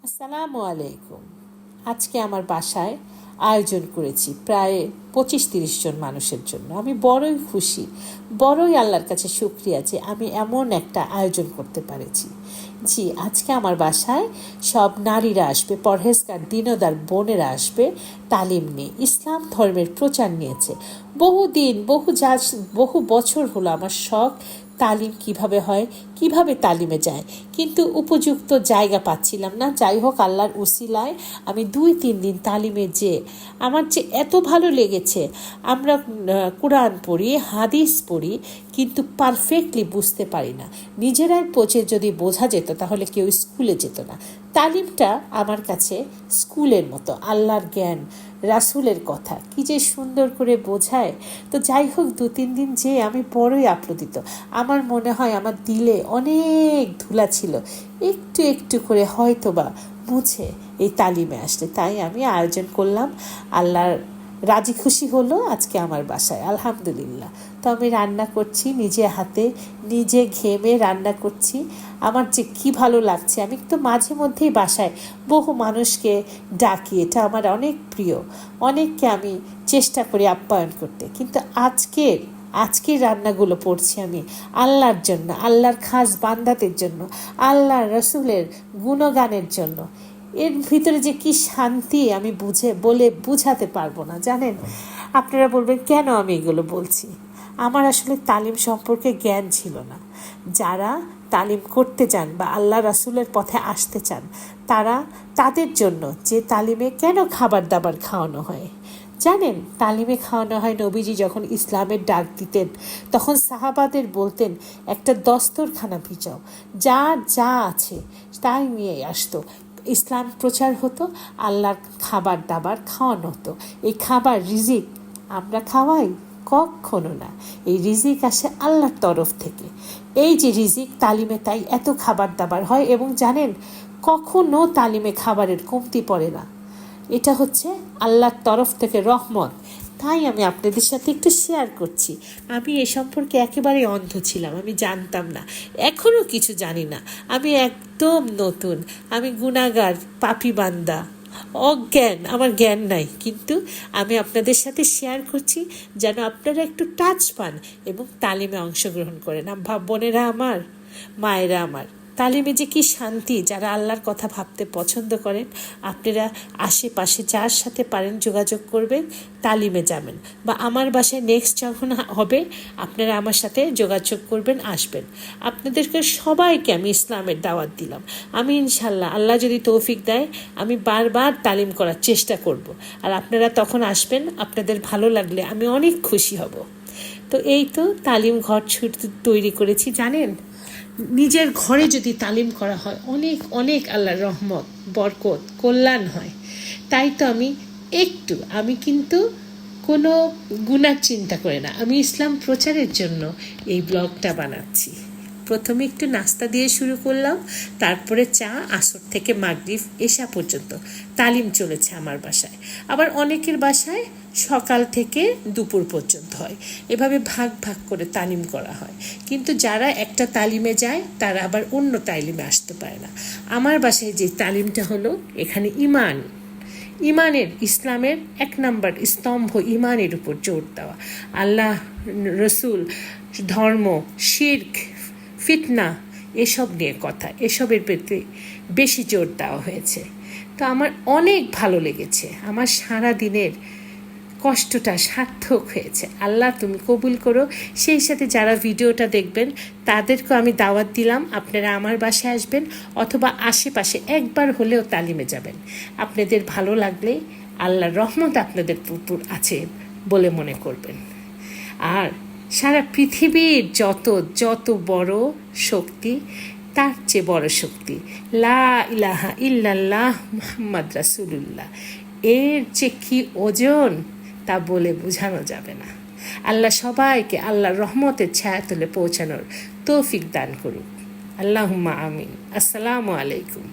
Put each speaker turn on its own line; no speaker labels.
আসসালামু আলাইকুম। আজকে আমার বাসায় আয়োজন করেছি প্রায় 25-30 জন মানুষের জন্য। আমি বড়ই খুশি, বড়ই আল্লাহর কাছে শুকরিয়া যে আমি এমন একটা আয়োজন করতে পেরেছি। জি, আজকে আমার বাসায় সব নারীরা আসবে, পরহেজগার দিনদার বোনেরা আসবে তালিম নিয়ে, ইসলাম ধর্মের প্রচার নিয়েছে। বহু বছর হলো আমার শখ তালিম কিভাবে হয়, কিভাবে তালিমে যায়, কিন্তু উপযুক্ত জায়গা পাচ্ছিলাম না। যাই হোক, আল্লাহর উসিলায় আমি 2-3 দিন তালিমে আমার যে এত ভালো লেগেছে। আমরা কোরআন পড়ি, হাদিস পড়ি, কিন্তু পারফেক্টলি বুঝতে পারি না। নিজেরাই পচে যদি বোঝা যেত তাহলে কেউ স্কুলে যেত না। তালিমটা আমার কাছে স্কুলের মতো। আল্লাহর জ্ঞান, রাসূলের কথা কি যে সুন্দর করে বোঝায়। তো যাই হোক, 2-3 দিন আমি বড়ই আপ্লুত। আমার মনে হয় আমার দিলে অনেক ধুলা ছিল, একটু একটু করে হয়তোবা মুছে এই তালিমে আসলে। তাই আমি আয়োজন করলাম। আল্লাহর রাজি খুশি হলো আজকে আমার বাসায়, আলহামদুলিল্লাহ। তো আমি রান্না করছি নিজে হাতে, নিজে ঘেমে রান্না করছি। আমার যে কি ভালো লাগছে। আমি তো মাঝে মধ্যেই বাসায় বহু মানুষকে ডাকি, এটা আমার অনেক প্রিয়। অনেককে আমি চেষ্টা করি আপ্যায়ন করতে, কিন্তু আজকের রান্নাগুলো পড়ছি আমি আল্লাহর জন্য, আল্লাহর খাস বান্দাদের জন্য, আল্লাহর রসুলের গুণগানের জন্য। এর ভিতরে যে কি শান্তি আমি বলে বুঝাতে পারবো না, জানেন। আপনারা বলবেন কেন আমি এগুলো বলছি। আমার আসলে তালিম সম্পর্কে জ্ঞান ছিল না। যারা তালিম করতে চান বা আল্লাহ রাসূলের পথে আসতে চান, তাদের জন্য যে তালিমে কেন খাবার দাবার খাওয়ানো হয় জানেন। তালিমে খাওয়ানো হয়, নবীজি যখন ইসলামের ডাক দিতেন তখন সাহাবাদের বলতেন একটা দস্তরখানা ভিজাও, যা আছে তাই নিয়ে আসতো। ইসলাম প্রচার হতো, আল্লাহর খাবার দাবার খাওয়ানো হতো। এই খাবার রিজিক আমরা খাওয়াই কখনো না। এই রিজিক আসে আল্লাহর তরফ থেকে। এই যে রিজিক, তালিমে তাই এত খাবার দাবার হয়। এবং জানেন, কখনো তালিমে খাবারের কমতি পড়ে না। এটা হচ্ছে আল্লাহর তরফ থেকে রহমত। তাই আমি আপনাদের সাথে একটু শেয়ার করছি। আমি এ সম্পর্কে একেবারে অন্ধ ছিলাম, আমি জানতাম না, এখনও কিছু জানি না। আমি একদম নতুন, আমি গুনাহগার, পাপী বান্দা, অজ্ঞান, আমার জ্ঞান নাই। কিন্তু আমি আপনাদের সাথে শেয়ার করছি যেন আপনারা একটু টাচ পান এবং তালিমে অংশগ্রহণ করেন। বোনেরা আমার, মায়েরা আমার, তালিমে যে কি শান্তি। যারা আল্লাহর কথা ভাবতে পছন্দ করেন, আপনারা আশেপাশে যার সাথে পারেন যোগাযোগ করবেন, তালিমে যাবেন। বা আমার বাসায় নেক্সট যখন হবে আপনারা আমার সাথে যোগাযোগ করবেন, আসবেন। আপনাদেরকে সবাইকে আমি ইসলামের দাওয়াত দিলাম। আমি ইনশাল্লাহ, আল্লাহ যদি তৌফিক দেয়, আমি বারবার তালিম করার চেষ্টা করব। আর আপনারা তখন আসবেন, আপনাদের ভালো লাগলে আমি অনেক খুশি হব। তো এই তো তালিম ঘর তৈরি করেছি, জানেন। নিজের ঘরে যদি তালিম করা হয়, অনেক অনেক আল্লাহর রহমত, বরকত, কল্যাণ হয়। তাই তো আমি কিন্তু কোনো গুনার চিন্তা করে না। আমি ইসলাম প্রচারের জন্য এই ব্লগটা বানাচ্ছি। প্রথমে একটু নাস্তা দিয়ে শুরু করলাম, তারপরে চা, আসর থেকে মাগরিব এশা পর্যন্ত তালিম চলেছে আমার বাসায়। আবার অনেকের বাসায় সকাল থেকে দুপুর পর্যন্ত হয়। এভাবে ভাগ ভাগ করে তালিম করা হয়। কিন্তু যারা একটা তালিমে যায় তারা আবার অন্য তালিমে আসতে পারে না। আমার বাসায় যে তালিমটা হলো, এখানে ইমানের, ইসলামের 1 নম্বর স্তম্ভ ইমানের উপর জোর দেওয়া। আল্লাহ, রসুল, ধর্ম, শিরক, ফিতনা, এসব নিয়ে কথা, এসবের প্রতি বেশি জোর দেওয়া হয়েছে। তো আমার অনেক ভালো লেগেছে। আমার সারা দিনের কষ্টটা সার্থক হয়েছে। আল্লাহ তুমি কবুল করো। সেই সাথে যারা ভিডিওটা দেখবেন তাদেরকেও আমি দাওয়াত দিলাম, আপনারা আমার বাসায় আসবেন অথবা আশেপাশে একবার হলেও তালিমে যাবেন। আপনাদের ভালো লাগলে আল্লাহর রহমত আপনাদের উপর আছে বলে মনে করবেন। আর সারা পৃথিবীর যত বড় শক্তি, তার চেয়ে বড় শক্তি লা ইলাহা ইল্লাল্লাহ মুহাম্মদ রাসূলুল্লাহ। এর যে কি ওজন তা বলে বোঝানো যাবে না। আল্লাহ সবাইকে আল্লাহর রহমতের ছায়াতলে পৌঁছানোর তৌফিক দান করুক। আল্লাহুম্মা আমিন। আসসালামু আলাইকুম।